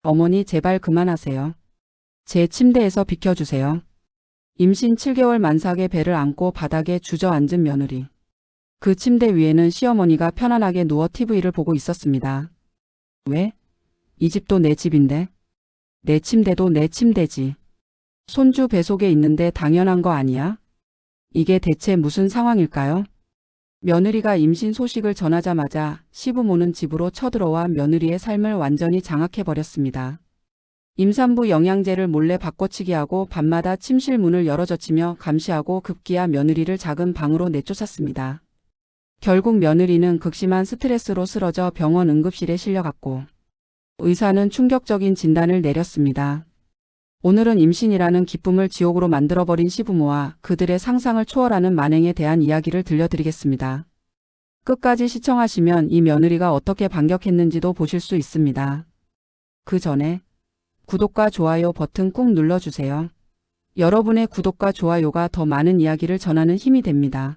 어머니 제발 그만하세요. 제 침대에서 비켜주세요. 임신 7개월 만삭의 배를 안고 바닥에 주저앉은 며느리. 그 침대 위에는 시어머니가 편안하게 누워 TV를 보고 있었습니다. 왜? 이 집도 내 집인데. 내 침대도 내 침대지. 손주 뱃속에 있는데 당연한 거 아니야? 이게 대체 무슨 상황일까요? 며느리가 임신 소식을 전하자마자 시부모는 집으로 쳐들어와 며느리의 삶을 완전히 장악해버렸습니다. 임산부 영양제를 몰래 바꿔치기하고 밤마다 침실 문을 열어젖히며 감시하고 급기야 며느리를 작은 방으로 내쫓았습니다. 결국 며느리는 극심한 스트레스로 쓰러져 병원 응급실에 실려갔고 의사는 충격적인 진단을 내렸습니다. 오늘은 임신이라는 기쁨을 지옥으로 만들어버린 시부모와 그들의 상상을 초월하는 만행에 대한 이야기를 들려드리겠습니다. 끝까지 시청하시면 이 며느리가 어떻게 반격했는지도 보실 수 있습니다. 그 전에 구독과 좋아요 버튼 꾹 눌러주세요. 여러분의 구독과 좋아요가 더 많은 이야기를 전하는 힘이 됩니다.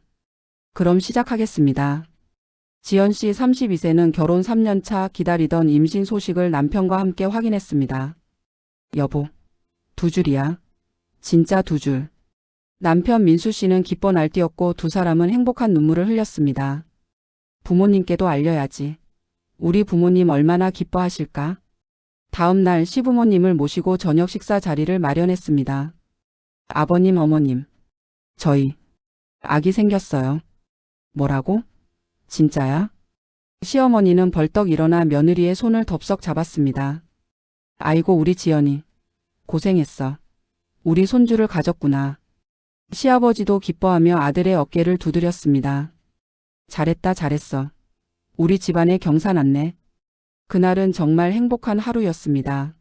그럼 시작하겠습니다. 지연씨 32세는 결혼 3년차 기다리던 임신 소식을 남편과 함께 확인했습니다. 여보. 2줄이야. 진짜 2줄. 남편 민수씨는 기뻐 날뛰었고 두 사람은 행복한 눈물을 흘렸습니다. 부모님께도 알려야지. 우리 부모님 얼마나 기뻐하실까? 다음 날 시부모님을 모시고 저녁 식사 자리를 마련했습니다. 아버님, 어머님. 저희 아기 생겼어요. 뭐라고? 진짜야? 시어머니는 벌떡 일어나 며느리의 손을 덥석 잡았습니다. 아이고 우리 지연이. 고생했어. 우리 손주를 가졌구나. 시아버지도 기뻐하며 아들의 어깨를 두드렸습니다. 잘했다 잘했어. 우리 집안에 경사 났네. 그날은 정말 행복한 하루였습니다.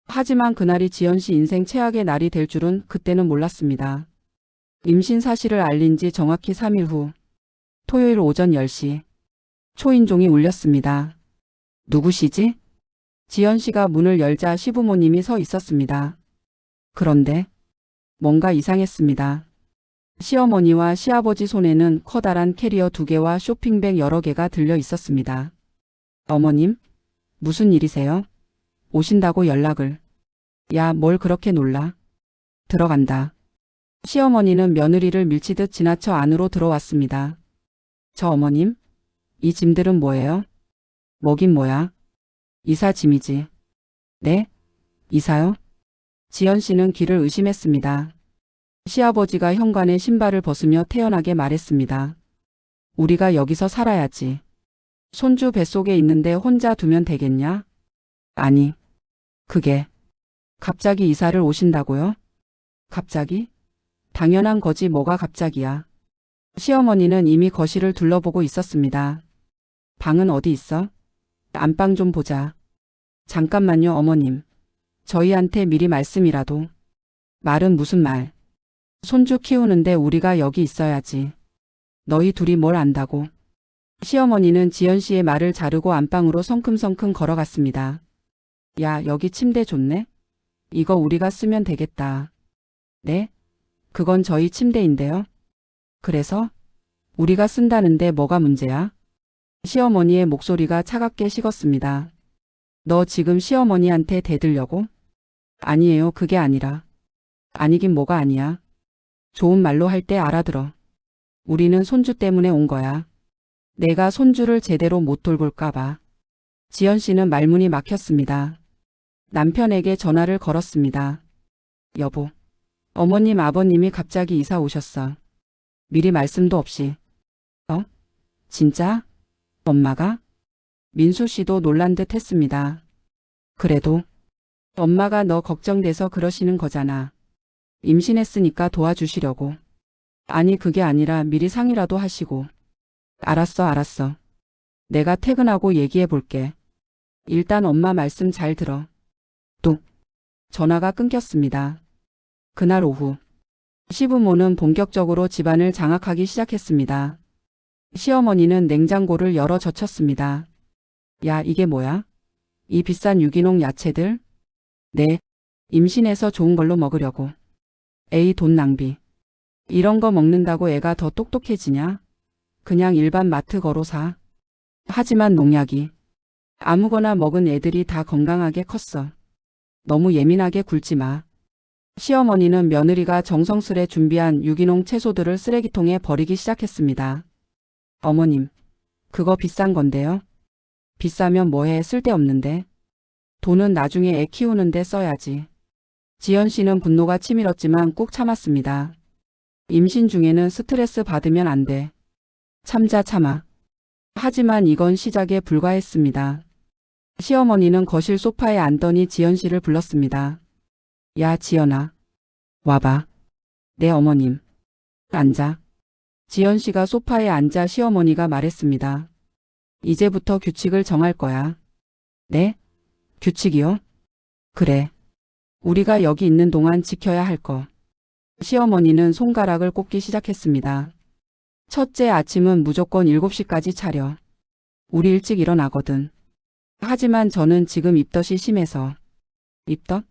하지만 그날이 지연씨 인생 최악의 날이 될 줄은 그때는 몰랐습니다. 임신 사실을 알린 지 정확히 3일 후 토요일 오전 10시 초인종이 울렸습니다. 누구시지? 지연씨가 문을 열자 시부모님이 서 있었습니다. 그런데 뭔가 이상했습니다. 시어머니와 시아버지 손에는 커다란 캐리어 2개와 쇼핑백 여러 개가 들려 있었습니다. 어머님? 무슨 일이세요? 오신다고 연락을. 야, 뭘 그렇게 놀라? 들어간다. 시어머니는 며느리를 밀치듯 지나쳐 안으로 들어왔습니다. 저 어머님? 이 짐들은 뭐예요? 뭐긴 뭐야? 이사 짐이지. 네? 이사요? 지연씨는 귀를 의심했습니다. 시아버지가 현관에 신발을 벗으며 태연하게 말했습니다. 우리가 여기서 살아야지. 손주 뱃속에 있는데 혼자 두면 되겠냐? 아니. 그게. 갑자기 이사를 오신다고요? 갑자기? 당연한 거지 뭐가 갑자기야. 시어머니는 이미 거실을 둘러보고 있었습니다. 방은 어디 있어? 안방 좀 보자. 잠깐만요 어머님. 저희한테 미리 말씀이라도. 말은 무슨 말. 손주 키우는데 우리가 여기 있어야지. 너희 둘이 뭘 안다고. 시어머니는 지연씨의 말을 자르고 안방으로 성큼성큼 걸어갔습니다. 야 여기 침대 좋네. 이거 우리가 쓰면 되겠다. 네? 그건 저희 침대인데요. 그래서? 우리가 쓴다는데 뭐가 문제야? 시어머니의 목소리가 차갑게 식었습니다. 너 지금 시어머니한테 대들려고? 아니에요 그게 아니라. 아니긴 뭐가 아니야. 좋은 말로 할 때 알아들어. 우리는 손주 때문에 온 거야. 내가 손주를 제대로 못 돌볼까봐. 지연씨는 말문이 막혔습니다. 남편에게 전화를 걸었습니다. 여보. 어머님 아버님이 갑자기 이사 오셨어. 미리 말씀도 없이. 진짜? 엄마가? 민수씨도 놀란 듯 했습니다. 그래도 엄마가 너 걱정돼서 그러시는 거잖아. 임신했으니까 도와주시려고. 아니 그게 아니라 미리 상의라도 하시고. 알았어. 내가 퇴근하고 얘기해 볼게. 일단 엄마 말씀 잘 들어. 뚝. 전화가 끊겼습니다. 그날 오후 시부모는 본격적으로 집안을 장악하기 시작했습니다. 시어머니는 냉장고를 열어 젖혔습니다. 야 이게 뭐야? 이 비싼 유기농 야채들? 네. 임신해서 좋은 걸로 먹으려고. 에이 돈 낭비. 이런 거 먹는다고 애가 더 똑똑해지냐? 그냥 일반 마트 거로 사. 하지만 농약이. 아무거나 먹은 애들이 다 건강하게 컸어. 너무 예민하게 굴지 마. 시어머니는 며느리가 정성스레 준비한 유기농 채소들을 쓰레기통에 버리기 시작했습니다. 어머님, 그거 비싼 건데요. 비싸면 뭐해, 쓸데없는데. 돈은 나중에 애 키우는데 써야지. 지연 씨는 분노가 치밀었지만 꾹 참았습니다. 임신 중에는 스트레스 받으면 안 돼. 참아. 하지만 이건 시작에 불과했습니다. 시어머니는 거실 소파에 앉더니 지연 씨를 불렀습니다. 야, 지연아. 와봐. 네, 어머님. 앉아. 지연 씨가 소파에 앉아 시어머니가 말했습니다. 이제부터 규칙을 정할 거야. 네? 규칙이요? 그래. 우리가 여기 있는 동안 지켜야 할 거. 시어머니는 손가락을 꼽기 시작했습니다. 첫째, 아침은 무조건 7시까지 차려. 우리 일찍 일어나거든. 하지만 저는 지금 입덧이 심해서. 입덧?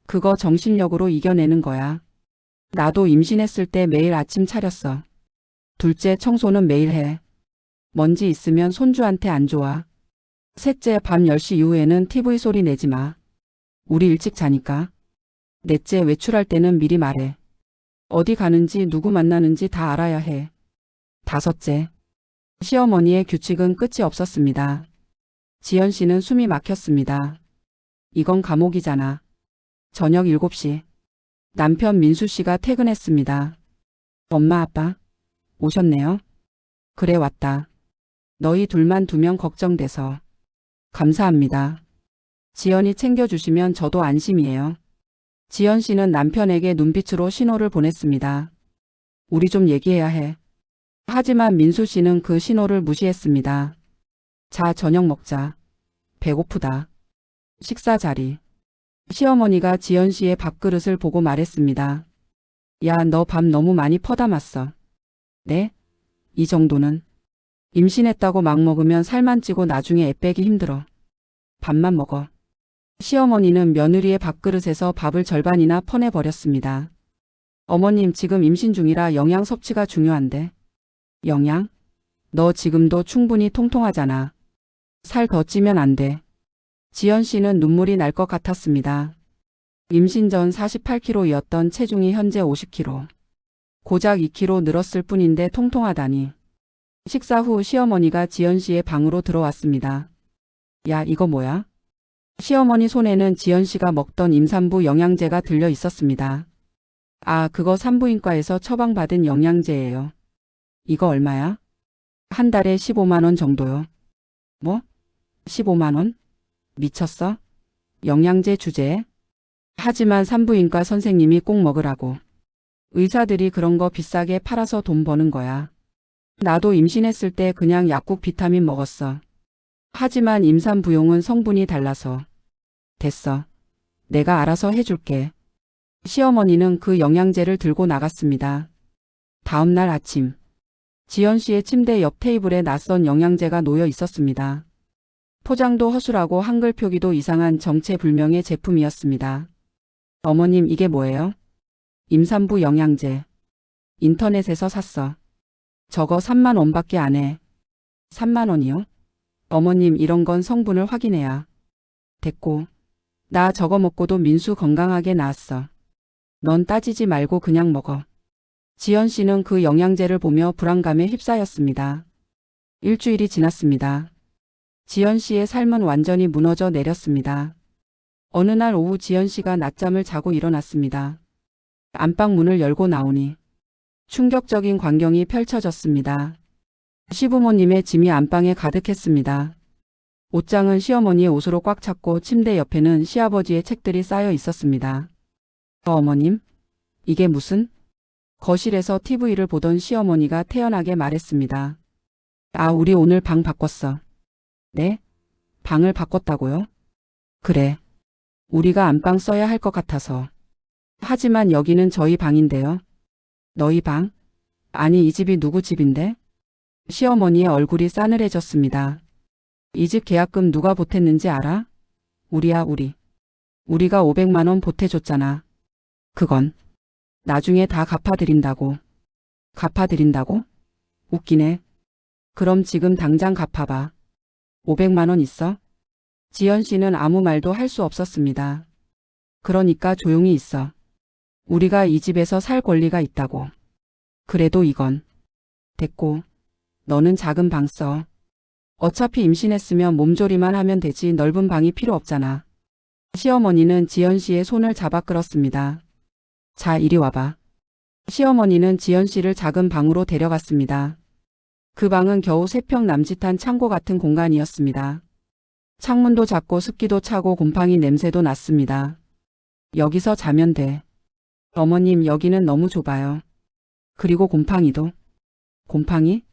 그거 정신력으로 이겨내는 거야. 나도 임신했을 때 매일 아침 차렸어. 둘째, 청소는 매일 해. 먼지 있으면 손주한테 안 좋아. 셋째, 밤 10시 이후에는 TV 소리 내지 마. 우리 일찍 자니까. 넷째, 외출할 때는 미리 말해. 어디 가는지 누구 만나는지 다 알아야 해. 다섯째, 시어머니의 규칙은 끝이 없었습니다. 지연 씨는 숨이 막혔습니다. 이건 감옥이잖아. 저녁 7시. 남편 민수 씨가 퇴근했습니다. 엄마 아빠 오셨네요. 그래, 왔다. 너희 둘만 두면 걱정돼서. 감사합니다. 지연이 챙겨주시면 저도 안심이에요. 지연 씨는 남편에게 눈빛으로 신호를 보냈습니다. 우리 좀 얘기해야 해. 하지만 민수 씨는 그 신호를 무시했습니다. 자, 저녁 먹자. 배고프다. 식사 자리. 시어머니가 지연 씨의 밥그릇을 보고 말했습니다. 야, 너 밥 너무 많이 퍼담았어. 네? 이 정도는. 임신했다고 막 먹으면 살만 찌고 나중에 애 빼기 힘들어. 밥만 먹어. 시어머니는 며느리의 밥그릇에서 밥을 절반이나 퍼내버렸습니다. 어머님, 지금 임신 중이라 영양 섭취가 중요한데. 영양? 너 지금도 충분히 통통하잖아. 살 더 찌면 안 돼. 지연 씨는 눈물이 날 것 같았습니다. 임신 전 48kg였던 체중이 현재 50kg. 고작 2kg 늘었을 뿐인데 통통하다니. 식사 후 시어머니가 지연 씨의 방으로 들어왔습니다. 야, 이거 뭐야? 시어머니 손에는 지연 씨가 먹던 임산부 영양제가 들려 있었습니다. 아, 그거 산부인과에서 처방받은 영양제예요. 이거 얼마야? 한 달에 15만 원 정도요. 뭐? 15만 원? 미쳤어? 영양제 주제에? 하지만 산부인과 선생님이 꼭 먹으라고. 의사들이 그런 거 비싸게 팔아서 돈 버는 거야. 나도 임신했을 때 그냥 약국 비타민 먹었어. 하지만 임산부용은 성분이 달라서. 됐어. 내가 알아서 해줄게. 시어머니는 그 영양제를 들고 나갔습니다. 다음 날 아침. 지연 씨의 침대 옆 테이블에 낯선 영양제가 놓여 있었습니다. 포장도 허술하고 한글 표기도 이상한 정체불명의 제품이었습니다. 어머님, 이게 뭐예요? 임산부 영양제. 인터넷에서 샀어. 저거 3만 원밖에 안 해. 3만 원이요? 어머님, 이런 건 성분을 확인해야. 됐고. 나 저거 먹고도 민수 건강하게 나았어. 넌 따지지 말고 그냥 먹어. 지연 씨는 그 영양제를 보며 불안감에 휩싸였습니다. 일주일이 지났습니다. 지연 씨의 삶은 완전히 무너져 내렸습니다. 어느 날 오후 지연 씨가 낮잠을 자고 일어났습니다. 안방 문을 열고 나오니 충격적인 광경이 펼쳐졌습니다. 시부모님의 짐이 안방에 가득했습니다. 옷장은 시어머니의 옷으로 꽉 찼고 침대 옆에는 시아버지의 책들이 쌓여 있었습니다. 어머님, 이게 무슨? 거실에서 TV를 보던 시어머니가 태연하게 말했습니다. 아, 우리 오늘 방 바꿨어. 네? 방을 바꿨다고요? 그래. 우리가 안방 써야 할 것 같아서. 하지만 여기는 저희 방인데요. 너희 방? 아니, 이 집이 누구 집인데? 시어머니의 얼굴이 싸늘해졌습니다. 이 집 계약금 누가 보탰는지 알아? 우리야, 우리. 우리가 500만 원 보태줬잖아. 그건 나중에 다 갚아드린다고. 갚아드린다고? 웃기네. 그럼 지금 당장 갚아봐. 500만 원 있어? 지연 씨는 아무 말도 할 수 없었습니다. 그러니까 조용히 있어. 우리가 이 집에서 살 권리가 있다고. 그래도 이건. 됐고. 너는 작은 방 써. 어차피 임신했으면 몸조리만 하면 되지 넓은 방이 필요 없잖아. 시어머니는 지연 씨의 손을 잡아 끌었습니다. 자, 이리 와봐. 시어머니는 지연 씨를 작은 방으로 데려갔습니다. 그 방은 겨우 3평 남짓한 창고 같은 공간이었습니다. 창문도 작고 습기도 차고 곰팡이 냄새도 났습니다. 여기서 자면 돼. 어머님, 여기는 너무 좁아요. 그리고 곰팡이도. 곰팡이?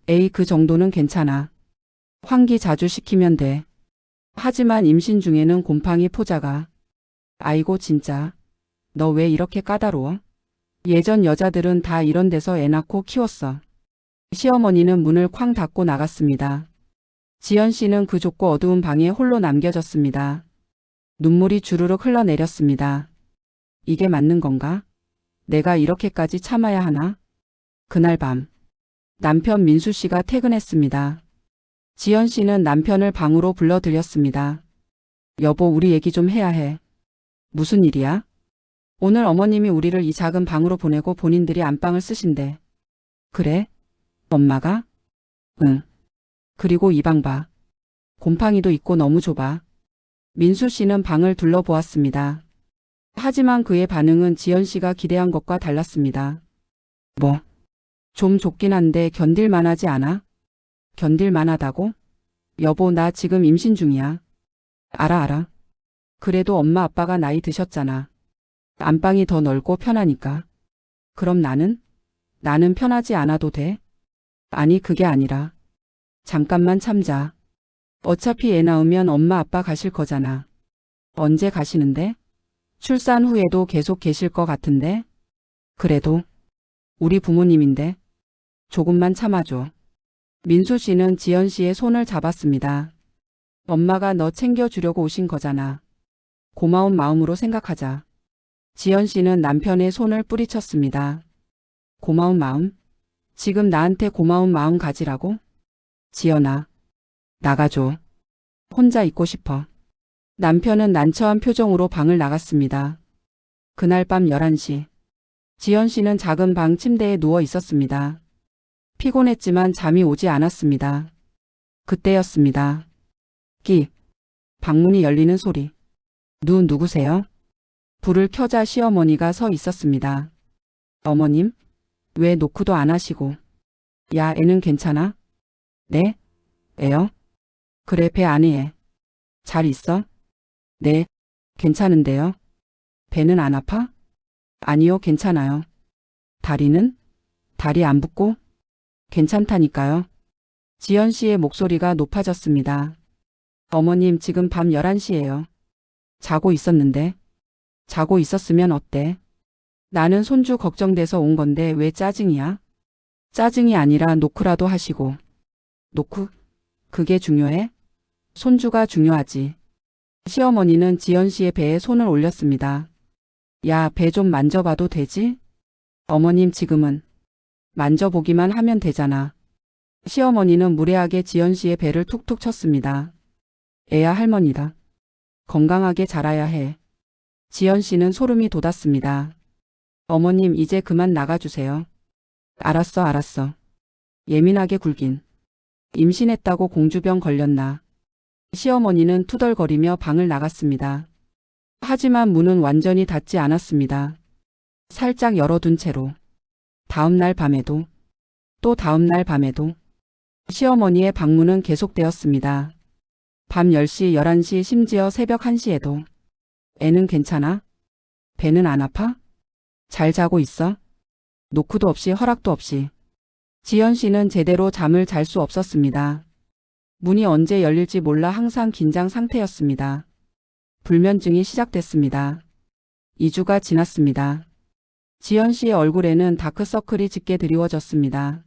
에이, 그 정도는 괜찮아. 환기 자주 시키면 돼. 하지만 임신 중에는 곰팡이 포자가. 아이고 진짜. 너 왜 이렇게 까다로워? 예전 여자들은 다 이런 데서 애 낳고 키웠어. 시어머니는 문을 쾅 닫고 나갔습니다. 지연 씨는 그 좁고 어두운 방에 홀로 남겨졌습니다. 눈물이 주르륵 흘러내렸습니다. 이게 맞는 건가? 내가 이렇게까지 참아야 하나? 그날 밤 남편 민수 씨가 퇴근했습니다. 지연 씨는 남편을 방으로 불러들였습니다. 여보, 우리 얘기 좀 해야 해. 무슨 일이야? 오늘 어머님이 우리를 이 작은 방으로 보내고 본인들이 안방을 쓰신대. 그래? 엄마가? 응. 그리고 이 방 봐. 곰팡이도 있고 너무 좁아. 민수 씨는 방을 둘러보았습니다. 하지만 그의 반응은 지연 씨가 기대한 것과 달랐습니다. 뭐? 좀 좁긴 한데 견딜만하지 않아? 견딜만하다고? 여보, 나 지금 임신 중이야. 알아. 그래도 엄마 아빠가 나이 드셨잖아. 안방이 더 넓고 편하니까. 그럼 나는? 나는 편하지 않아도 돼? 아니, 그게 아니라. 잠깐만 참자. 어차피 애 낳으면 엄마 아빠 가실 거잖아. 언제 가시는데? 출산 후에도 계속 계실 것 같은데? 그래도 우리 부모님인데 조금만 참아줘. 민수 씨는 지연 씨의 손을 잡았습니다. 엄마가 너 챙겨주려고 오신 거잖아. 고마운 마음으로 생각하자. 지연 씨는 남편의 손을 뿌리쳤습니다. 고마운 마음? 지금 나한테 고마운 마음 가지라고? 지연아, 나가줘. 혼자 있고 싶어. 남편은 난처한 표정으로 방을 나갔습니다. 그날 밤 11시. 지연 씨는 작은 방 침대에 누워 있었습니다. 피곤했지만 잠이 오지 않았습니다. 그때였습니다. 끼. 방문이 열리는 소리. 누구세요? 불을 켜자 시어머니가 서 있었습니다. 어머님? 왜 노크도 안 하시고. 야, 애는 괜찮아? 네? 애요? 그래, 배 안에 애. 잘 있어? 네, 괜찮은데요. 배는 안 아파? 아니요, 괜찮아요. 다리는? 다리 안 붓고? 괜찮다니까요. 지연 씨의 목소리가 높아졌습니다. 어머님, 지금 밤 11시예요. 자고 있었는데. 자고 있었으면 어때? 나는 손주 걱정돼서 온 건데 왜 짜증이야? 짜증이 아니라 노크라도 하시고. 노크? 그게 중요해? 손주가 중요하지. 시어머니는 지연 씨의 배에 손을 올렸습니다. 야, 배 좀 만져봐도 되지? 어머님, 지금은 만져보기만 하면 되잖아. 시어머니는 무례하게 지연 씨의 배를 툭툭 쳤습니다. 애야, 할머니다. 건강하게 자라야 해. 지연 씨는 소름이 돋았습니다. 어머님, 이제 그만 나가주세요. 알았어. 예민하게 굴긴. 임신했다고 공주병 걸렸나. 시어머니는 투덜거리며 방을 나갔습니다. 하지만 문은 완전히 닫지 않았습니다. 살짝 열어둔 채로. 다음 날 밤에도, 또 다음 날 밤에도 시어머니의 방문은 계속되었습니다. 밤 10시, 11시, 심지어 새벽 1시에도. 애는 괜찮아? 배는 안 아파? 잘 자고 있어? 노크도 없이 허락도 없이. 지연 씨는 제대로 잠을 잘 수 없었습니다. 문이 언제 열릴지 몰라 항상 긴장 상태였습니다. 불면증이 시작됐습니다. 2주가 지났습니다. 지연 씨의 얼굴에는 다크서클이 짙게 드리워졌습니다.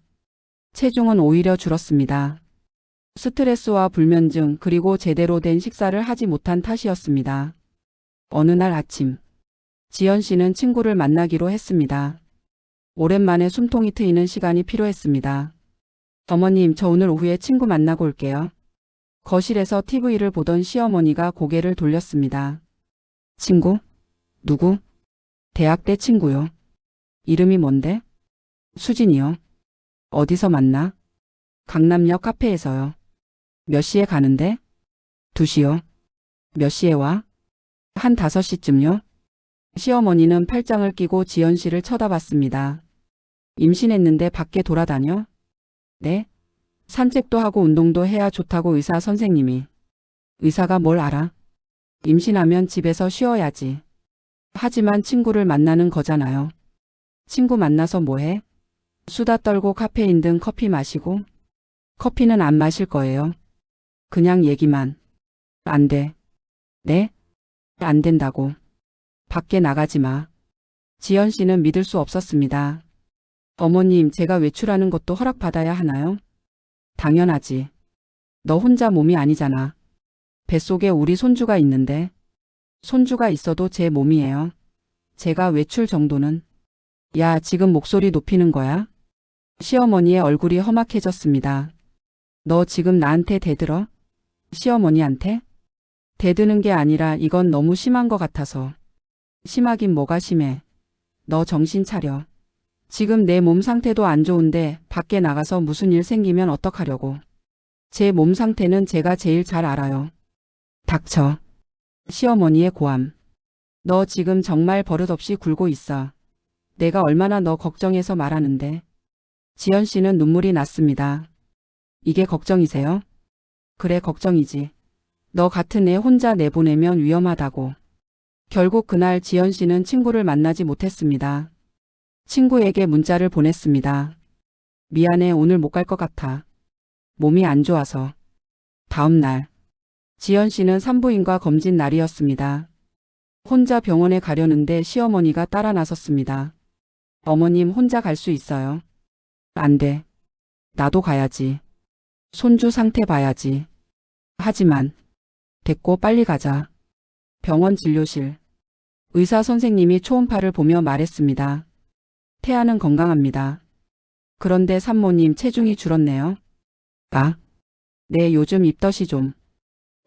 체중은 오히려 줄었습니다. 스트레스와 불면증 그리고 제대로 된 식사를 하지 못한 탓이었습니다. 어느 날 아침, 지연 씨는 친구를 만나기로 했습니다. 오랜만에 숨통이 트이는 시간이 필요했습니다. 어머님, 저 오늘 오후에 친구 만나고 올게요. 거실에서 TV를 보던 시어머니가 고개를 돌렸습니다. 친구? 누구? 대학 때 친구요. 이름이 뭔데? 수진이요. 어디서 만나? 강남역 카페에서요. 몇 시에 가는데? 2시요. 몇 시에 와? 한 5시쯤요. 시어머니는 팔짱을 끼고 지연 씨를 쳐다봤습니다. 임신했는데 밖에 돌아다녀? 네? 산책도 하고 운동도 해야 좋다고 의사 선생님이. 의사가 뭘 알아? 임신하면 집에서 쉬어야지. 하지만 친구를 만나는 거잖아요. 친구 만나서 뭐해? 수다 떨고 카페인 등 커피 마시고? 커피는 안 마실 거예요. 그냥 얘기만. 안 돼. 네? 안 된다고. 밖에 나가지 마. 지연 씨는 믿을 수 없었습니다. 어머님, 제가 외출하는 것도 허락받아야 하나요? 당연하지. 너 혼자 몸이 아니잖아. 뱃속에 우리 손주가 있는데. 손주가 있어도 제 몸이에요. 제가 외출 정도는. 야, 지금 목소리 높이는 거야? 시어머니의 얼굴이 험악해졌습니다. 너 지금 나한테 대들어? 시어머니한테? 대드는 게 아니라 이건 너무 심한 것 같아서. 심하긴 뭐가 심해. 너 정신 차려. 지금 내 몸 상태도 안 좋은데 밖에 나가서 무슨 일 생기면 어떡하려고. 제 몸 상태는 제가 제일 잘 알아요. 닥쳐. 시어머니의 고함. 너 지금 정말 버릇없이 굴고 있어. 내가 얼마나 너 걱정해서 말하는데. 지연 씨는 눈물이 났습니다. 이게 걱정이세요? 그래, 걱정이지. 너 같은 애 혼자 내보내면 위험하다고. 결국 그날 지연 씨는 친구를 만나지 못했습니다. 친구에게 문자를 보냈습니다. 미안해, 오늘 못 갈 것 같아. 몸이 안 좋아서. 다음 날. 지연 씨는 산부인과 검진 날이었습니다. 혼자 병원에 가려는데 시어머니가 따라 나섰습니다. 어머님, 혼자 갈 수 있어요? 안 돼. 나도 가야지. 손주 상태 봐야지. 하지만. 됐고 빨리 가자. 병원 진료실. 의사 선생님이 초음파를 보며 말했습니다. 태아는 건강합니다. 그런데 산모님 체중이 줄었네요. 아? 네, 요즘 입덧이 좀.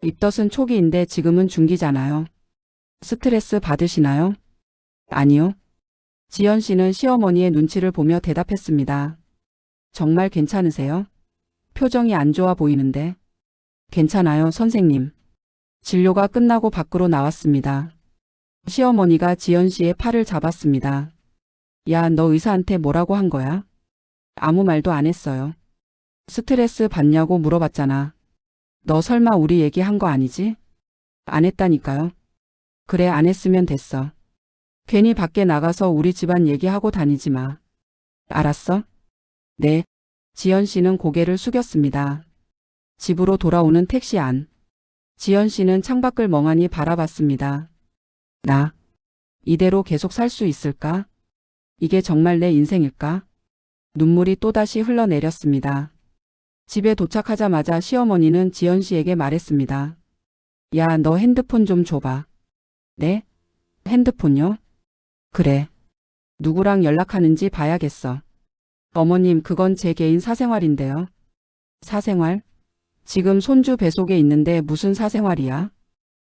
입덧은 초기인데 지금은 중기잖아요. 스트레스 받으시나요? 아니요. 지연 씨는 시어머니의 눈치를 보며 대답했습니다. 정말 괜찮으세요? 표정이 안 좋아 보이는데. 괜찮아요, 선생님. 진료가 끝나고 밖으로 나왔습니다. 시어머니가 지연 씨의 팔을 잡았습니다. 야, 너 의사한테 뭐라고 한 거야? 아무 말도 안 했어요. 스트레스 받냐고 물어봤잖아. 너 설마 우리 얘기한 거 아니지? 안 했다니까요. 그래, 안 했으면 됐어. 괜히 밖에 나가서 우리 집안 얘기하고 다니지 마. 알았어? 네. 지연 씨는 고개를 숙였습니다. 집으로 돌아오는 택시 안. 지연 씨는 창밖을 멍하니 바라봤습니다. 나 이대로 계속 살 수 있을까? 이게 정말 내 인생일까? 눈물이 또다시 흘러내렸습니다. 집에 도착하자마자 시어머니는 지연 씨에게 말했습니다. 야, 너 핸드폰 좀 줘봐. 네? 핸드폰요? 그래. 누구랑 연락하는지 봐야겠어. 어머님, 그건 제 개인 사생활인데요. 사생활? 지금 손주 뱃속에 있는데 무슨 사생활이야?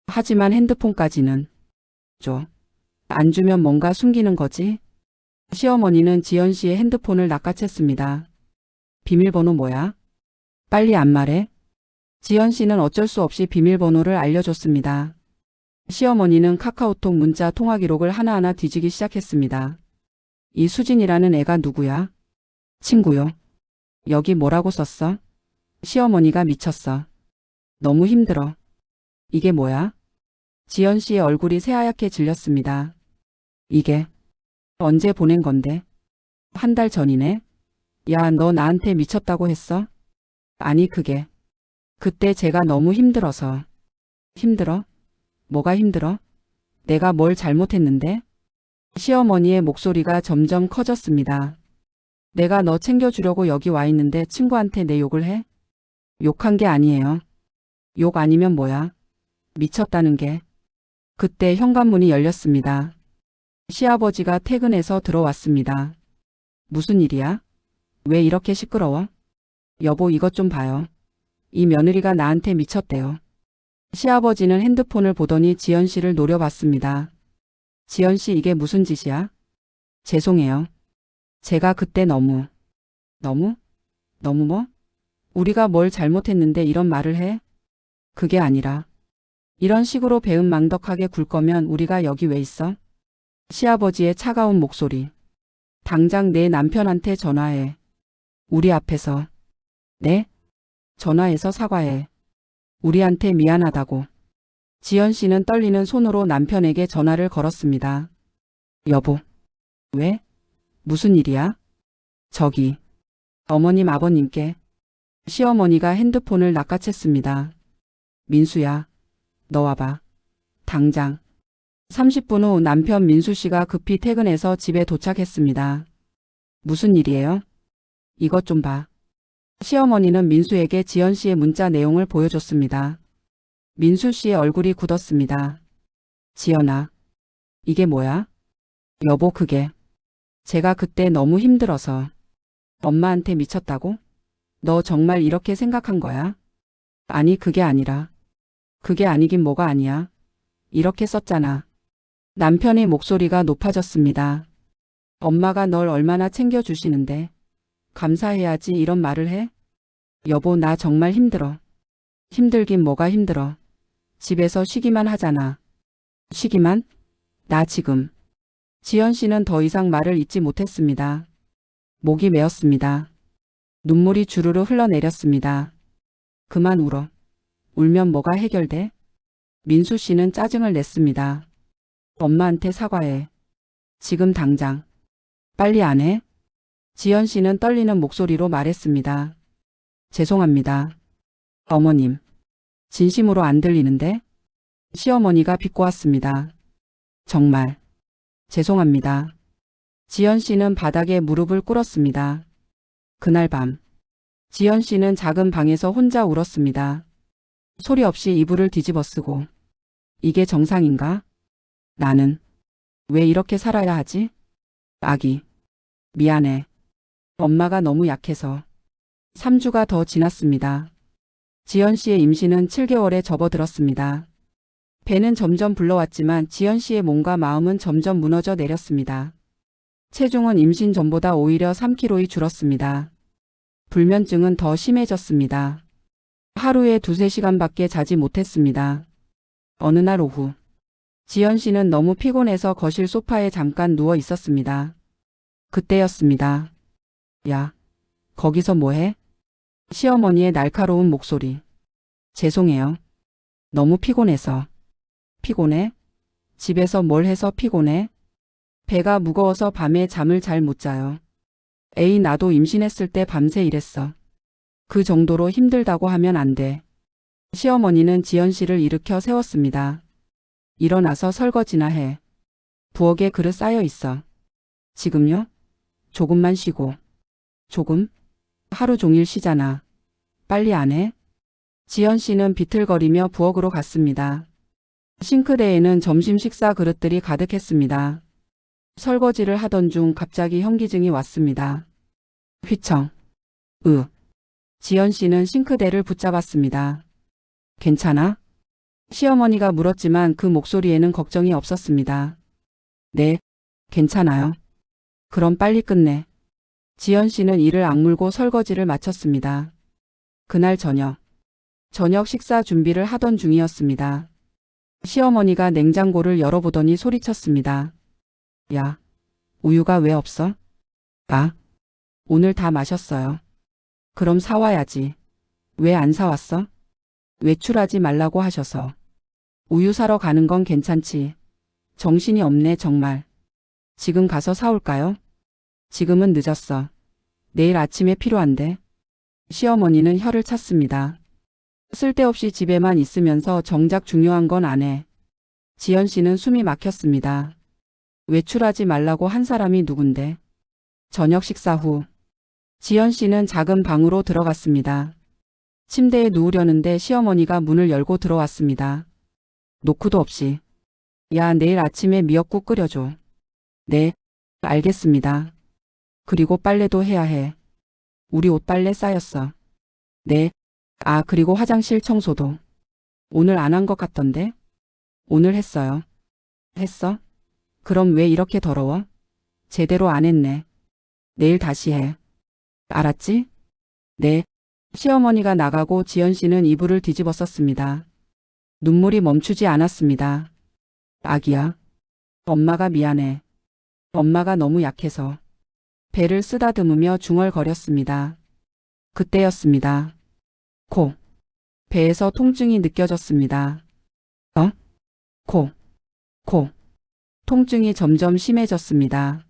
하지만 핸드폰까지는. 줘. 안 주면 뭔가 숨기는 거지? 시어머니는 지연 씨의 핸드폰을 낚아챘습니다. 비밀번호 뭐야? 빨리 안 말해. 지연 씨는 어쩔 수 없이 비밀번호를 알려줬습니다. 시어머니는 카카오톡 문자 통화 기록을 하나하나 뒤지기 시작했습니다. 이 수진이라는 애가 누구야? 친구요. 여기 뭐라고 썼어? 시어머니가 미쳤어. 너무 힘들어. 이게 뭐야? 지연 씨의 얼굴이 새하얗게 질렸습니다. 이게 언제 보낸 건데? 한 달 전이네. 야, 너 나한테 미쳤다고 했어? 아니, 그게. 그때 제가 너무 힘들어서. 힘들어? 뭐가 힘들어? 내가 뭘 잘못했는데? 시어머니의 목소리가 점점 커졌습니다. 내가 너 챙겨주려고 여기 와 있는데 친구한테 내 욕을 해? 욕한 게 아니에요. 욕 아니면 뭐야? 미쳤다는 게. 그때 현관문이 열렸습니다. 시아버지가 퇴근해서 들어왔습니다. 무슨 일이야? 왜 이렇게 시끄러워? 여보, 이것 좀 봐요. 이 며느리가 나한테 미쳤대요. 시아버지는 핸드폰을 보더니 지연 씨를 노려봤습니다. 지연 씨 이게 무슨 짓이야? 죄송해요. 제가 그때 너무 뭐? 우리가 뭘 잘못했는데 이런 말을 해? 그게 아니라 이런 식으로 배은망덕하게 굴 거면 우리가 여기 왜 있어? 시아버지의 차가운 목소리. 당장 내 남편한테 전화해. 우리 앞에서. 네? 전화해서 사과해. 우리한테 미안하다고. 지연 씨는 떨리는 손으로 남편에게 전화를 걸었습니다. 여보. 왜? 무슨 일이야? 저기. 어머님 아버님께. 시어머니가 핸드폰을 낚아챘습니다. 민수야. 너 와봐. 당장. 30분 후 남편 민수 씨가 급히 퇴근해서 집에 도착했습니다. 무슨 일이에요? 이것 좀 봐. 시어머니는 민수에게 지연 씨의 문자 내용을 보여줬습니다. 민수 씨의 얼굴이 굳었습니다. 지연아. 이게 뭐야? 여보 그게. 제가 그때 너무 힘들어서. 엄마한테 미쳤다고? 너 정말 이렇게 생각한 거야? 아니 그게 아니라. 그게 아니긴 뭐가 아니야. 이렇게 썼잖아. 남편의 목소리가 높아졌습니다. 엄마가 널 얼마나 챙겨주시는데. 감사해야지 이런 말을 해? 여보 나 정말 힘들어. 힘들긴 뭐가 힘들어. 집에서 쉬기만 하잖아. 쉬기만? 나 지금. 지연 씨는 더 이상 말을 잇지 못했습니다. 목이 메었습니다. 눈물이 주르르 흘러내렸습니다. 그만 울어. 울면 뭐가 해결돼? 민수 씨는 짜증을 냈습니다. 엄마한테 사과해. 지금 당장. 빨리 안 해? 지연 씨는 떨리는 목소리로 말했습니다. 죄송합니다. 어머님. 진심으로 안 들리는데? 시어머니가 비꼬았습니다. 정말. 죄송합니다. 지연 씨는 바닥에 무릎을 꿇었습니다. 그날 밤. 지연 씨는 작은 방에서 혼자 울었습니다. 소리 없이 이불을 뒤집어 쓰고. 이게 정상인가? 나는 왜 이렇게 살아야 하지? 아기. 미안해. 엄마가 너무 약해서. 3주가 더 지났습니다. 지연 씨의 임신은 7개월에 접어들었습니다. 배는 점점 불러왔지만 지연 씨의 몸과 마음은 점점 무너져 내렸습니다. 체중은 임신 전보다 오히려 3kg이 줄었습니다. 불면증은 더 심해졌습니다. 하루에 2~3시간밖에 자지 못했습니다. 어느 날 오후. 지연 씨는 너무 피곤해서 거실 소파에 잠깐 누워 있었습니다. 그때였습니다. 야, 거기서 뭐해? 시어머니의 날카로운 목소리. 죄송해요. 너무 피곤해서. 피곤해? 집에서 뭘 해서 피곤해? 배가 무거워서 밤에 잠을 잘 못 자요. 에이 나도 임신했을 때 밤새 일했어. 그 정도로 힘들다고 하면 안 돼. 시어머니는 지연 씨를 일으켜 세웠습니다. 일어나서 설거지나 해. 부엌에 그릇 쌓여 있어. 지금요? 조금만 쉬고. 조금? 하루 종일 쉬잖아. 빨리 안 해? 지연 씨는 비틀거리며 부엌으로 갔습니다. 싱크대에는 점심 식사 그릇들이 가득했습니다. 설거지를 하던 중 갑자기 현기증이 왔습니다. 휘청. 지연 씨는 싱크대를 붙잡았습니다. 괜찮아? 시어머니가 물었지만 그 목소리에는 걱정이 없었습니다. 네, 괜찮아요. 그럼 빨리 끝내. 지연 씨는 이를 악물고 설거지를 마쳤습니다. 그날 저녁 식사 준비를 하던 중이었습니다. 시어머니가 냉장고를 열어보더니 소리쳤습니다. 야, 우유가 왜 없어? 아, 오늘 다 마셨어요. 그럼 사와야지. 왜 안 사왔어? 외출하지 말라고 하셔서. 우유 사러 가는 건 괜찮지. 정신이 없네 정말. 지금 가서 사올까요? 지금은 늦었어. 내일 아침에 필요한데. 시어머니는 혀를 찼습니다. 쓸데없이 집에만 있으면서 정작 중요한 건 안 해. 지연 씨는 숨이 막혔습니다. 외출하지 말라고 한 사람이 누군데. 저녁 식사 후. 지연 씨는 작은 방으로 들어갔습니다. 침대에 누우려는데 시어머니가 문을 열고 들어왔습니다. 노크도 없이. 야, 내일 아침에 미역국 끓여줘. 네, 알겠습니다. 그리고 빨래도 해야 해. 우리 옷 빨래 쌓였어. 네, 아, 그리고 화장실 청소도. 오늘 안 한 것 같던데? 오늘 했어요. 했어? 그럼 왜 이렇게 더러워? 제대로 안 했네. 내일 다시 해. 알았지? 네. 시어머니가 나가고 지연 씨는 이불을 뒤집어 썼습니다. 눈물이 멈추지 않았습니다. 아기야. 엄마가 미안해. 엄마가 너무 약해서. 배를 쓰다듬으며 중얼거렸습니다. 그때였습니다. 코. 배에서 통증이 느껴졌습니다. 코. 코. 통증이 점점 심해졌습니다.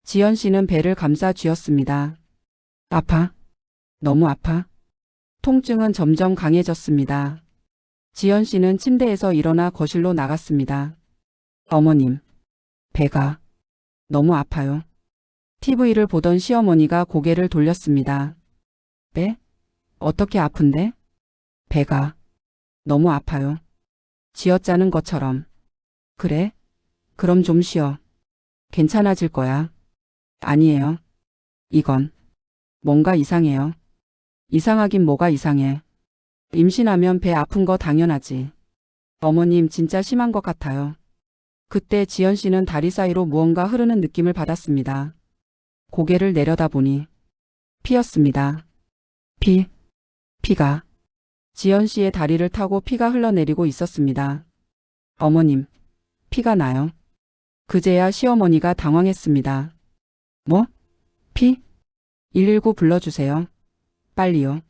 지연 씨는 배를 감싸 쥐었습니다. 아파. 너무 아파. 통증은 점점 강해졌습니다. 지연 씨는 침대에서 일어나 거실로 나갔습니다. 어머님, 배가 너무 아파요. TV를 보던 시어머니가 고개를 돌렸습니다. 배? 어떻게 아픈데? 배가 너무 아파요. 쥐어짜는 것처럼. 그래? 그럼 좀 쉬어. 괜찮아질 거야. 아니에요. 이건 뭔가 이상해요. 이상하긴 뭐가 이상해. 임신하면 배 아픈 거 당연하지. 어머님 진짜 심한 것 같아요. 그때 지연 씨는 다리 사이로 무언가 흐르는 느낌을 받았습니다. 고개를 내려다보니 피였습니다. 피가 지연 씨의 다리를 타고 피가 흘러내리고 있었습니다. 어머님, 피가 나요. 그제야 시어머니가 당황했습니다. 뭐? 피? 119 불러주세요. 빨리요.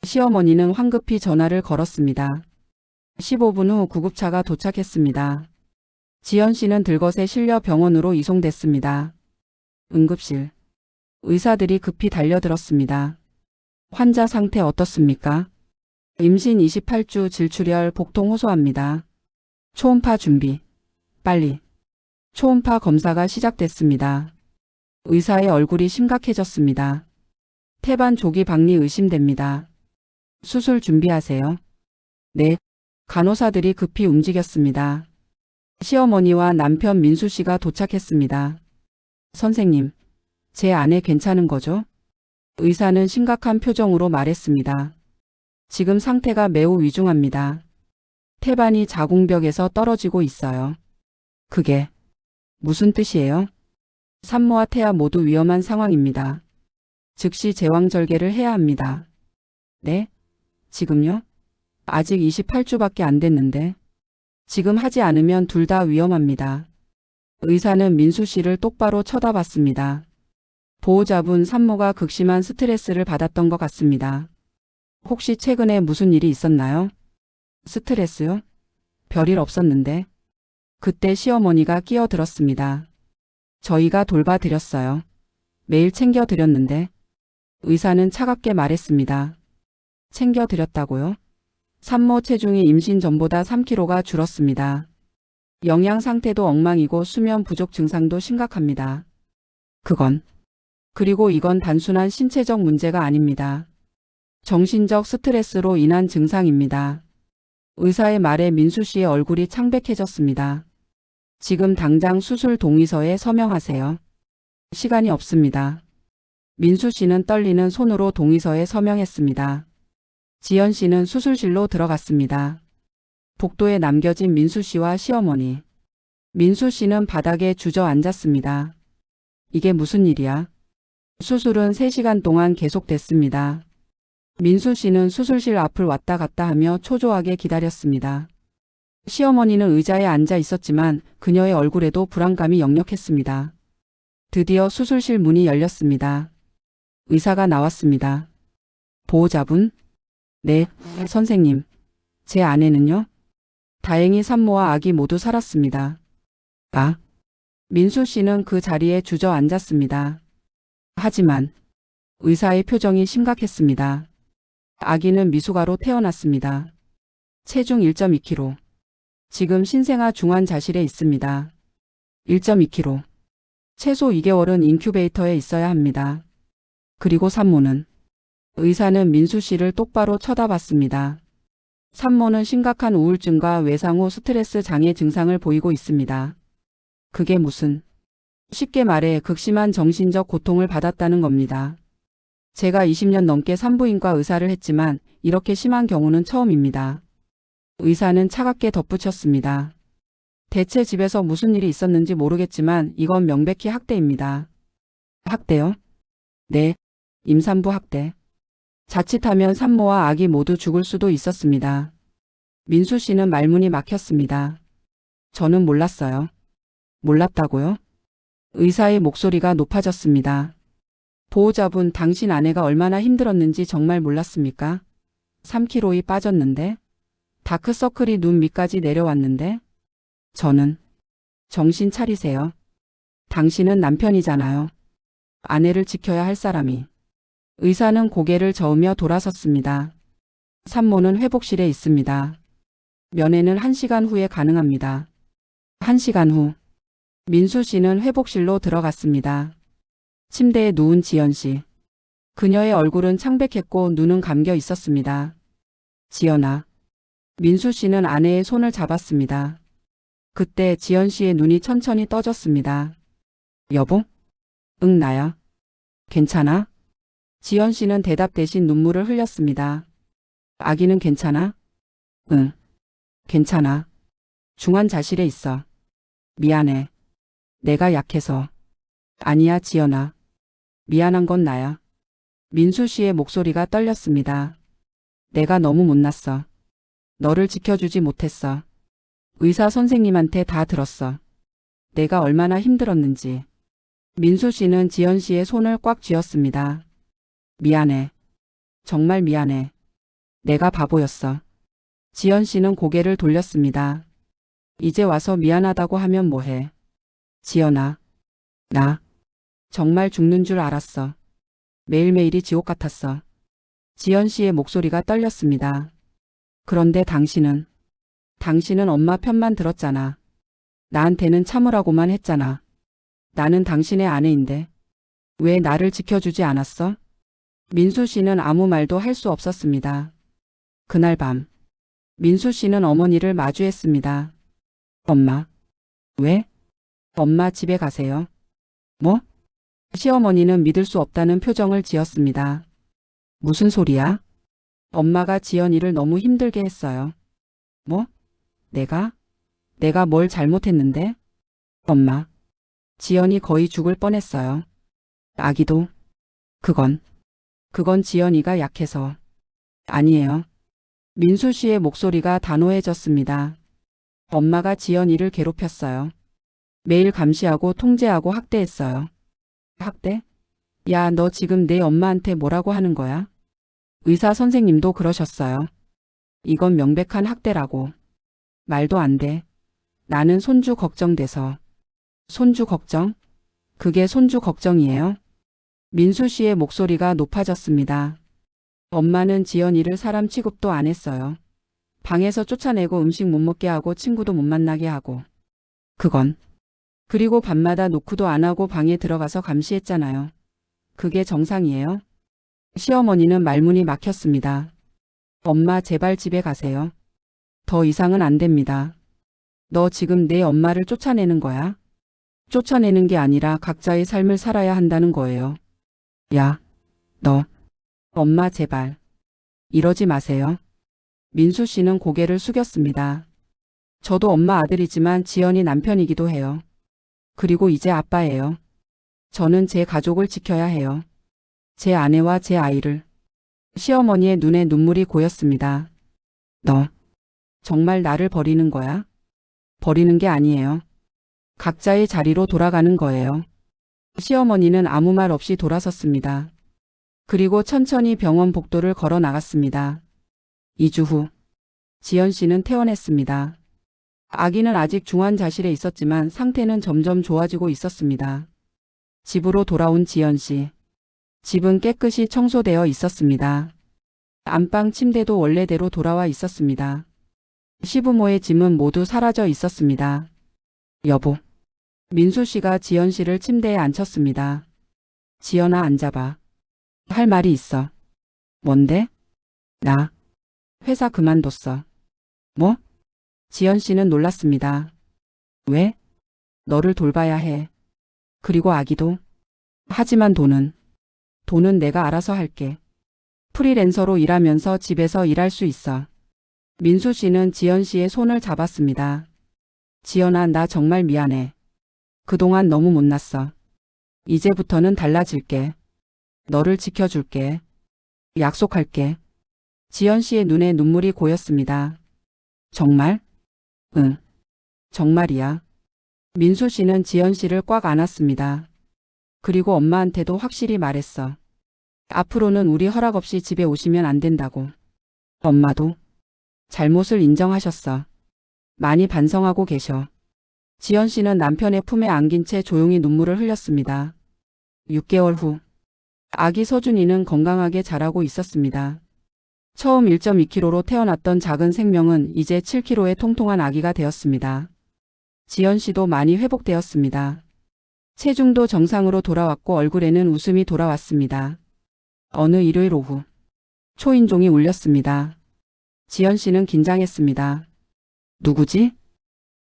시어머니는 황급히 전화를 걸었습니다. 15분 후 구급차가 도착했습니다. 지연 씨는 들것에 실려 병원으로 이송됐습니다. 응급실. 의사들이 급히 달려들었습니다. 환자 상태 어떻습니까? 임신 28주 질출혈 복통 호소합니다. 초음파 준비. 빨리. 초음파 검사가 시작됐습니다. 의사의 얼굴이 심각해졌습니다. 태반 조기 박리 의심됩니다. 수술 준비하세요. 네. 간호사들이 급히 움직였습니다. 시어머니와 남편 민수 씨가 도착했습니다. 선생님, 제 아내 괜찮은 거죠? 의사는 심각한 표정으로 말했습니다. 지금 상태가 매우 위중합니다. 태반이 자궁벽에서 떨어지고 있어요. 그게 무슨 뜻이에요? 산모와 태아 모두 위험한 상황입니다. 즉시 제왕절개를 해야 합니다. 네? 지금요? 아직 28주밖에 안 됐는데. 지금 하지 않으면 둘 다 위험합니다. 의사는 민수 씨를 똑바로 쳐다봤습니다. 보호자분 산모가 극심한 스트레스를 받았던 것 같습니다. 혹시 최근에 무슨 일이 있었나요? 스트레스요? 별일 없었는데. 그때 시어머니가 끼어들었습니다. 저희가 돌봐드렸어요. 매일 챙겨드렸는데. 의사는 차갑게 말했습니다. 챙겨드렸다고요? 산모 체중이 임신 전보다 3kg가 줄었습니다. 영양 상태도 엉망이고 수면 부족 증상도 심각합니다. 그리고 이건 단순한 신체적 문제가 아닙니다. 정신적 스트레스로 인한 증상입니다. 의사의 말에 민수 씨의 얼굴이 창백해졌습니다. 지금 당장 수술 동의서에 서명하세요. 시간이 없습니다. 민수 씨는 떨리는 손으로 동의서에 서명했습니다. 지연 씨는 수술실로 들어갔습니다. 복도에 남겨진 민수 씨와 시어머니. 민수 씨는 바닥에 주저앉았습니다. 이게 무슨 일이야? 수술은 3시간 동안 계속됐습니다. 민수 씨는 수술실 앞을 왔다 갔다 하며 초조하게 기다렸습니다. 시어머니는 의자에 앉아 있었지만 그녀의 얼굴에도 불안감이 역력했습니다. 드디어 수술실 문이 열렸습니다. 의사가 나왔습니다. 보호자분? 네, 선생님. 제 아내는요? 다행히 산모와 아기 모두 살았습니다. 민수 씨는 그 자리에 주저앉았습니다. 하지만 의사의 표정이 심각했습니다. 아기는 미숙아로 태어났습니다. 체중 1.2kg. 지금 신생아 중환자실에 있습니다. 1.2kg. 최소 2개월은 인큐베이터에 있어야 합니다. 그리고 산모는? 의사는 민수 씨를 똑바로 쳐다봤습니다. 산모는 심각한 우울증과 외상 후 스트레스 장애 증상을 보이고 있습니다. 그게 무슨? 쉽게 말해 극심한 정신적 고통을 받았다는 겁니다. 제가 20년 넘게 산부인과 의사를 했지만 이렇게 심한 경우는 처음입니다. 의사는 차갑게 덧붙였습니다. 대체 집에서 무슨 일이 있었는지 모르겠지만 이건 명백히 학대입니다. 학대요? 네, 임산부 학대. 자칫하면 산모와 아기 모두 죽을 수도 있었습니다. 민수 씨는 말문이 막혔습니다. 저는 몰랐어요. 몰랐다고요? 의사의 목소리가 높아졌습니다. 보호자분, 당신 아내가 얼마나 힘들었는지 정말 몰랐습니까? 3kg이 빠졌는데? 다크서클이 눈 밑까지 내려왔는데? 저는 정신 차리세요. 당신은 남편이잖아요. 아내를 지켜야 할 사람이. 의사는 고개를 저으며 돌아섰습니다. 산모는 회복실에 있습니다. 면회는 1시간 후에 가능합니다. 1시간 후. 민수 씨는 회복실로 들어갔습니다. 침대에 누운 지연 씨. 그녀의 얼굴은 창백했고 눈은 감겨 있었습니다. 지연아. 민수 씨는 아내의 손을 잡았습니다. 그때 지연 씨의 눈이 천천히 떠졌습니다. 여보? 응, 나야. 괜찮아? 지연 씨는 대답 대신 눈물을 흘렸습니다. 아기는 괜찮아? 응. 괜찮아. 중환자실에 있어. 미안해. 내가 약해서. 아니야, 지연아. 미안한 건 나야. 민수 씨의 목소리가 떨렸습니다. 내가 너무 못났어. 너를 지켜주지 못했어. 의사 선생님한테 다 들었어. 내가 얼마나 힘들었는지. 민수 씨는 지연 씨의 손을 꽉 쥐었습니다. 미안해. 정말 미안해. 내가 바보였어. 지연 씨는 고개를 돌렸습니다. 이제 와서 미안하다고 하면 뭐해. 지연아. 나 정말 죽는 줄 알았어. 매일매일이 지옥 같았어. 지연 씨의 목소리가 떨렸습니다. 그런데 당신은 엄마 편만 들었잖아. 나한테는 참으라고만 했잖아. 나는 당신의 아내인데 왜 나를 지켜주지 않았어? 민수 씨는 아무 말도 할 수 없었습니다. 그날 밤 민수 씨는 어머니를 마주했습니다. 엄마. 왜? 엄마 집에 가세요. 뭐? 시어머니는 믿을 수 없다는 표정을 지었습니다. 무슨 소리야? 엄마가 지연이를 너무 힘들게 했어요. 뭐? 내가 뭘 잘못했는데? 엄마. 지연이 거의 죽을 뻔했어요. 아기도. 그건 지연이가 약해서. 아니에요. 민수 씨의 목소리가 단호해졌습니다. 엄마가 지연이를 괴롭혔어요. 매일 감시하고 통제하고 학대했어요. 학대? 야, 너 지금 내 엄마한테 뭐라고 하는 거야? 의사 선생님도 그러셨어요. 이건 명백한 학대라고. 말도 안 돼. 나는 손주 걱정돼서. 손주 걱정? 그게 손주 걱정이에요? 민수 씨의 목소리가 높아졌습니다. 엄마는 지연이를 사람 취급도 안 했어요. 방에서 쫓아내고 음식 못 먹게 하고 친구도 못 만나게 하고. 그리고 밤마다 노크도 안 하고 방에 들어가서 감시했잖아요. 그게 정상이에요? 시어머니는 말문이 막혔습니다. 엄마, 제발 집에 가세요. 더 이상은 안 됩니다. 너 지금 내 엄마를 쫓아내는 거야? 쫓아내는 게 아니라 각자의 삶을 살아야 한다는 거예요. 야, 너. 엄마, 제발. 이러지 마세요. 민수 씨는 고개를 숙였습니다. 저도 엄마 아들이지만 지연이 남편이기도 해요. 그리고 이제 아빠예요. 저는 제 가족을 지켜야 해요. 제 아내와 제 아이를. 시어머니의 눈에 눈물이 고였습니다. 너 정말 나를 버리는 거야? 버리는 게 아니에요. 각자의 자리로 돌아가는 거예요. 시어머니는 아무 말 없이 돌아섰습니다. 그리고 천천히 병원 복도를 걸어 나갔습니다. 2주 후 지연 씨는 퇴원했습니다. 아기는 아직 중환자실에 있었지만 상태는 점점 좋아지고 있었습니다. 집으로 돌아온 지연 씨. 집은 깨끗이 청소되어 있었습니다. 안방 침대도 원래대로 돌아와 있었습니다. 시부모의 짐은 모두 사라져 있었습니다. 여보. 민수 씨가 지연 씨를 침대에 앉혔습니다. 지연아, 앉아봐. 할 말이 있어. 뭔데? 나 회사 그만뒀어. 뭐? 지연 씨는 놀랐습니다. 왜? 너를 돌봐야 해. 그리고 아기도. 하지만 돈은 돈은 내가 알아서 할게. 프리랜서로 일하면서 집에서 일할 수 있어. 민수 씨는 지연 씨의 손을 잡았습니다. 지연아, 나 정말 미안해. 그동안 너무 못났어. 이제부터는 달라질게. 너를 지켜줄게. 약속할게. 지연 씨의 눈에 눈물이 고였습니다. 정말? 응. 정말이야. 민수 씨는 지연 씨를 꽉 안았습니다. 그리고 엄마한테도 확실히 말했어. 앞으로는 우리 허락 없이 집에 오시면 안 된다고. 엄마도 잘못을 인정하셨어. 많이 반성하고 계셔. 지연 씨는 남편의 품에 안긴 채 조용히 눈물을 흘렸습니다. 6개월 후 아기 서준이는 건강하게 자라고 있었습니다. 처음 1.2kg로 태어났던 작은 생명은 이제 7kg의 통통한 아기가 되었습니다. 지연 씨도 많이 회복되었습니다. 체중도 정상으로 돌아왔고 얼굴에는 웃음이 돌아왔습니다. 어느 일요일 오후 초인종이 울렸습니다. 지연 씨는 긴장했습니다. 누구지?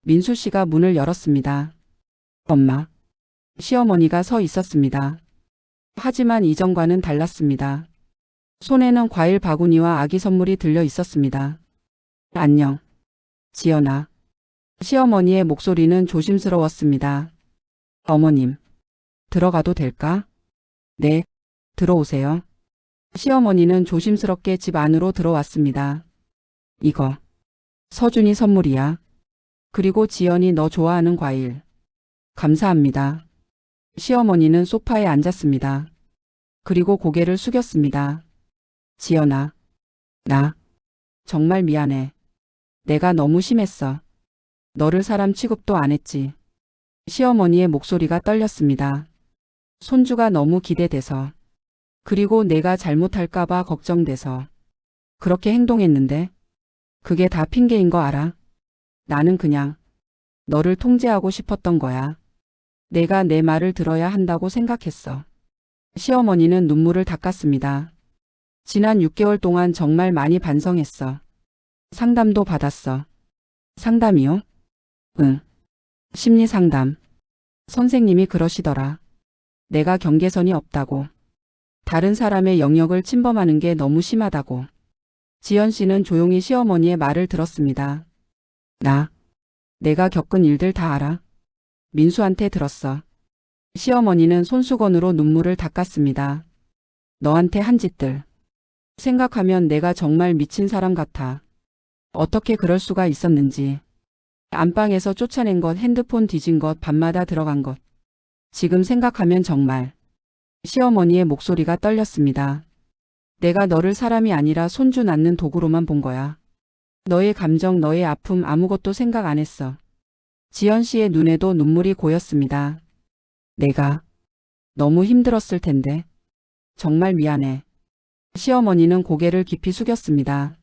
민수 씨가 문을 열었습니다. 엄마. 시어머니가 서 있었습니다. 하지만 이전과는 달랐습니다. 손에는 과일 바구니와 아기 선물이 들려 있었습니다. 안녕. 지연아. 시어머니의 목소리는 조심스러웠습니다. 어머님. 들어가도 될까? 네. 들어오세요. 시어머니는 조심스럽게 집 안으로 들어왔습니다. 이거. 서준이 선물이야. 그리고 지연이 너 좋아하는 과일. 감사합니다. 시어머니는 소파에 앉았습니다. 그리고 고개를 숙였습니다. 지연아. 나. 정말 미안해. 내가 너무 심했어. 너를 사람 취급도 안 했지. 시어머니의 목소리가 떨렸습니다. 손주가 너무 기대돼서. 그리고 내가 잘못할까봐 걱정돼서. 그렇게 행동했는데. 그게 다 핑계인 거 알아? 나는 그냥 너를 통제하고 싶었던 거야. 내가 내 말을 들어야 한다고 생각했어. 시어머니는 눈물을 닦았습니다. 지난 6개월 동안 정말 많이 반성했어. 상담도 받았어. 상담이요? 응. 심리상담. 선생님이 그러시더라. 내가 경계선이 없다고. 다른 사람의 영역을 침범하는 게 너무 심하다고. 지연 씨는 조용히 시어머니의 말을 들었습니다. 내가 겪은 일들 다 알아. 민수한테 들었어. 시어머니는 손수건으로 눈물을 닦았습니다. 너한테 한 짓들. 생각하면 내가 정말 미친 사람 같아. 어떻게 그럴 수가 있었는지. 안방에서 쫓아낸 것, 핸드폰 뒤진 것, 밤마다 들어간 것. 지금 생각하면 정말. 시어머니의 목소리가 떨렸습니다. 내가 너를 사람이 아니라 손주 낳는 도구로만 본 거야. 너의 감정, 너의 아픔 아무것도 생각 안 했어. 지연 씨의 눈에도 눈물이 고였습니다. 내가 너무 힘들었을 텐데. 정말 미안해. 시어머니는 고개를 깊이 숙였습니다.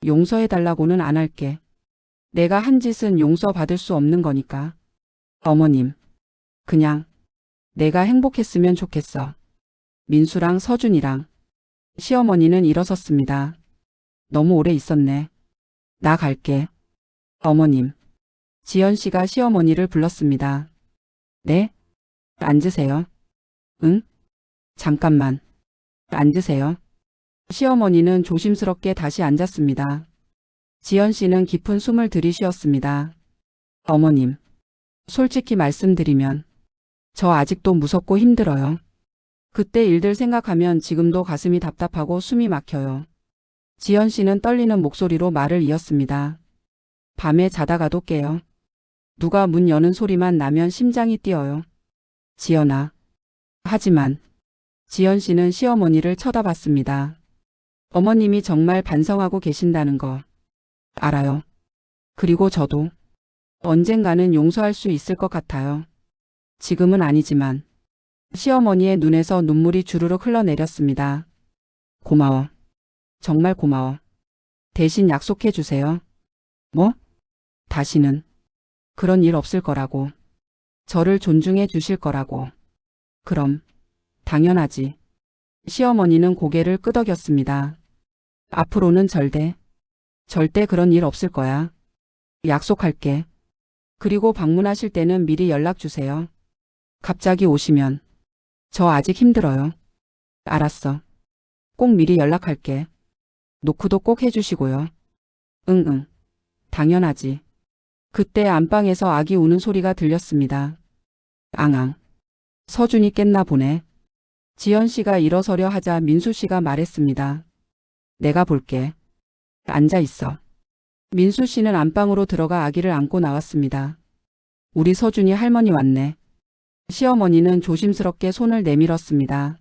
용서해달라고는 안 할게. 내가 한 짓은 용서받을 수 없는 거니까. 어머님. 그냥 내가 행복했으면 좋겠어. 민수랑 서준이랑. 시어머니는 일어섰습니다. 너무 오래 있었네. 나 갈게. 어머님. 지연 씨가 시어머니를 불렀습니다. 네? 앉으세요. 응? 잠깐만. 앉으세요. 시어머니는 조심스럽게 다시 앉았습니다. 지연 씨는 깊은 숨을 들이쉬었습니다. 어머님. 솔직히 말씀드리면 저 아직도 무섭고 힘들어요. 그때 일들 생각하면 지금도 가슴이 답답하고 숨이 막혀요. 지연 씨는 떨리는 목소리로 말을 이었습니다. 밤에 자다가도 깨요. 누가 문 여는 소리만 나면 심장이 뛰어요. 지연아. 하지만 지연 씨는 시어머니를 쳐다봤습니다. 어머님이 정말 반성하고 계신다는 거 알아요. 그리고 저도 언젠가는 용서할 수 있을 것 같아요. 지금은 아니지만. 시어머니의 눈에서 눈물이 주르륵 흘러내렸습니다. 고마워. 정말 고마워. 대신 약속해 주세요. 뭐? 다시는 그런 일 없을 거라고. 저를 존중해 주실 거라고. 그럼 당연하지. 시어머니는 고개를 끄덕였습니다. 앞으로는 절대 그런 일 없을 거야. 약속할게. 그리고 방문하실 때는 미리 연락 주세요. 갑자기 오시면 저 아직 힘들어요. 알았어. 꼭 미리 연락할게. 노크도 꼭 해주시고요. 응응. 당연하지. 그때 안방에서 아기 우는 소리가 들렸습니다. 앙앙. 서준이 깼나 보네. 지연 씨가 일어서려 하자 민수 씨가 말했습니다. 내가 볼게. 앉아 있어. 민수 씨는 안방으로 들어가 아기를 안고 나왔습니다. 우리 서준이 할머니 왔네. 시어머니는 조심스럽게 손을 내밀었습니다.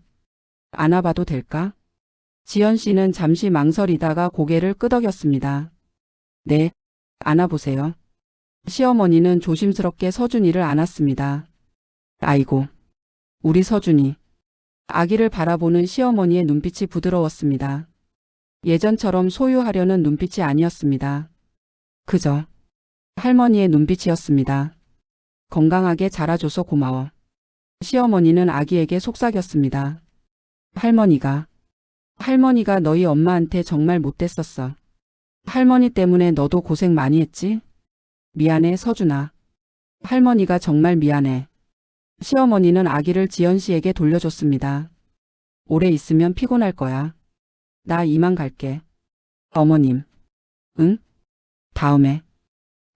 안아봐도 될까? 지연 씨는 잠시 망설이다가 고개를 끄덕였습니다. 네, 안아보세요. 시어머니는 조심스럽게 서준이를 안았습니다. 아이고, 우리 서준이. 아기를 바라보는 시어머니의 눈빛이 부드러웠습니다. 예전처럼 소유하려는 눈빛이 아니었습니다. 그저 할머니의 눈빛이었습니다. 건강하게 자라줘서 고마워. 시어머니는 아기에게 속삭였습니다. 할머니가 너희 엄마한테 정말 못됐었어. 할머니 때문에 너도 고생 많이 했지? 미안해, 서준아. 할머니가 정말 미안해. 시어머니는 아기를 지연 씨에게 돌려줬습니다. 오래 있으면 피곤할 거야. 나 이만 갈게. 어머님. 응? 다음에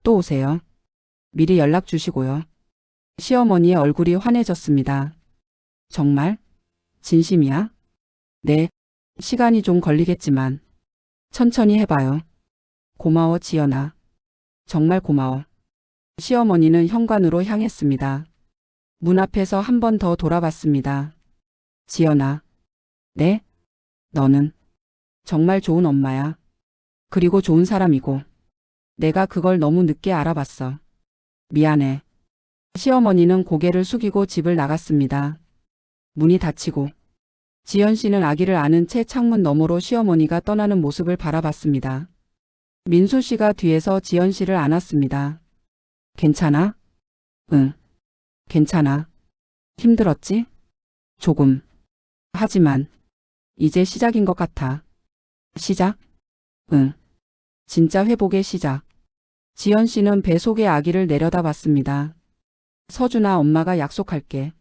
또 오세요. 미리 연락 주시고요. 시어머니의 얼굴이 환해졌습니다. 정말? 진심이야? 네. 시간이 좀 걸리겠지만 천천히 해봐요. 고마워, 지연아. 정말 고마워. 시어머니는 현관으로 향했습니다. 문 앞에서 한 번 더 돌아봤습니다. 지연아. 네? 너는 정말 좋은 엄마야. 그리고 좋은 사람이고. 내가 그걸 너무 늦게 알아봤어. 미안해. 시어머니는 고개를 숙이고 집을 나갔습니다. 문이 닫히고 지연 씨는 아기를 안은 채 창문 너머로 시어머니가 떠나는 모습을 바라봤습니다. 민수 씨가 뒤에서 지연 씨를 안았습니다. 괜찮아? 응. 괜찮아. 힘들었지? 조금. 하지만 이제 시작인 것 같아. 시작? 응. 진짜 회복의 시작. 지연 씨는 배 속의 아기를 내려다봤습니다. 서준아, 엄마가 약속할게.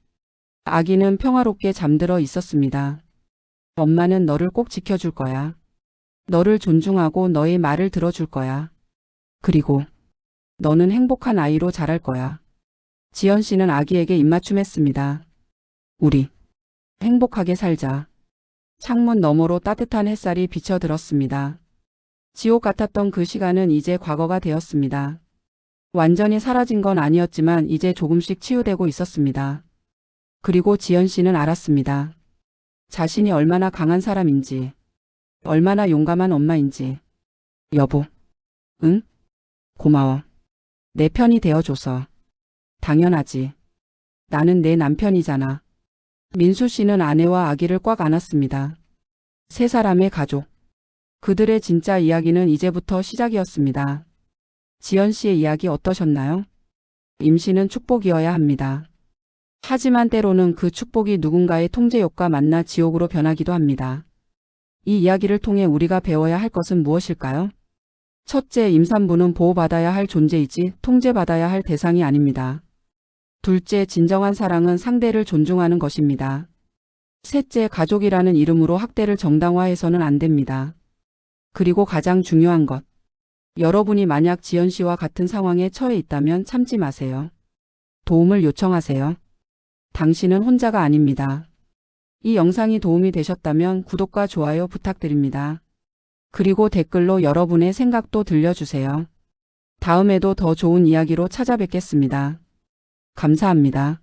아기는 평화롭게 잠들어 있었습니다. 엄마는 너를 꼭 지켜줄 거야. 너를 존중하고 너의 말을 들어줄 거야. 그리고 너는 행복한 아이로 자랄 거야. 지연 씨는 아기에게 입맞춤했습니다. 우리 행복하게 살자. 창문 너머로 따뜻한 햇살이 비쳐들었습니다. 지옥 같았던 그 시간은 이제 과거가 되었습니다. 완전히 사라진 건 아니었지만 이제 조금씩 치유되고 있었습니다. 그리고 지연 씨는 알았습니다. 자신이 얼마나 강한 사람인지, 얼마나 용감한 엄마인지. 여보. 응? 고마워. 내 편이 되어줘서. 당연하지. 나는 내 남편이잖아. 민수 씨는 아내와 아기를 꽉 안았습니다. 세 사람의 가족. 그들의 진짜 이야기는 이제부터 시작이었습니다. 지연 씨의 이야기 어떠셨나요? 임신은 축복이어야 합니다. 하지만 때로는 그 축복이 누군가의 통제욕과 만나 지옥으로 변하기도 합니다. 이 이야기를 통해 우리가 배워야 할 것은 무엇일까요? 첫째, 임산부는 보호받아야 할 존재이지 통제받아야 할 대상이 아닙니다. 둘째, 진정한 사랑은 상대를 존중하는 것입니다. 셋째, 가족이라는 이름으로 학대를 정당화해서는 안 됩니다. 그리고 가장 중요한 것. 여러분이 만약 지연 씨와 같은 상황에 처해 있다면 참지 마세요. 도움을 요청하세요. 당신은 혼자가 아닙니다. 이 영상이 도움이 되셨다면 구독과 좋아요 부탁드립니다. 그리고 댓글로 여러분의 생각도 들려주세요. 다음에도 더 좋은 이야기로 찾아뵙겠습니다. 감사합니다.